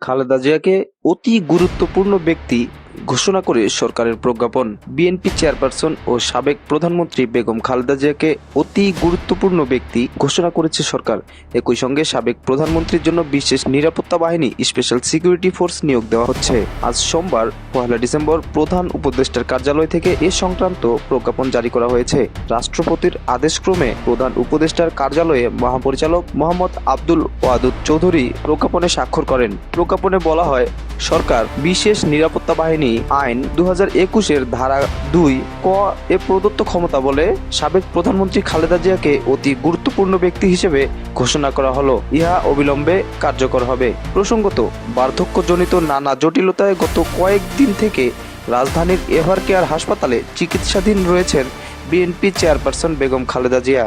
খালেদা জিয়াকে অতি গুরুত্বপূর্ণ ব্যক্তি ঘোষণা করে সরকারের প্রজ্ঞাপন। বিএনপি চেয়ারপারসন ও সাবেক প্রধানমন্ত্রী বেগম খালেদা জিয়াকে অতি গুরুত্বপূর্ণ ব্যক্তি ঘোষণা করেছে সরকার। একই সঙ্গে সাবেক প্রধানমন্ত্রীর জন্য বিশেষ নিরাপত্তা বাহিনী স্পেশাল সিকিউরিটি ফোর্স নিয়োগ দেওয়া হচ্ছে। আজ সোমবার 1 ডিসেম্বর প্রধান উপদেষ্টার কার্যালয় থেকে এ সংক্রান্ত প্রজ্ঞাপন জারি করা হয়েছে। রাষ্ট্রপতির আদেশক্রমে প্রধান উপদেষ্টার কার্যালয়ে মহাপরিচালক মোহাম্মদ আব্দুল ওয়াদুদ চৌধুরী প্রজ্ঞাপনে স্বাক্ষর করেন। প্রজ্ঞাপনে বলা হয়, সরকার বিশেষ নিরাপত্তা বাহিনী আইন 2021-এর ধারা 2 ক এ প্রদত্ত ক্ষমতা বলে সাবেক প্রধানমন্ত্রী খালেদা জিয়াকে অতি গুরুত্বপূর্ণ ব্যক্তি হিসেবে ঘোষণা করা হলো। ইহা অবিলম্বে কার্যকর হবে। প্রসঙ্গত, বার্ধক্যজনিত নানা জটিলতায় গত কয়েকদিন থেকে রাজধানীর এভার কেয়ার হাসপাতালে চিকিৎসাধীন রয়েছেন বিএনপি চেয়ারপারসন বেগম খালেদা জিয়া।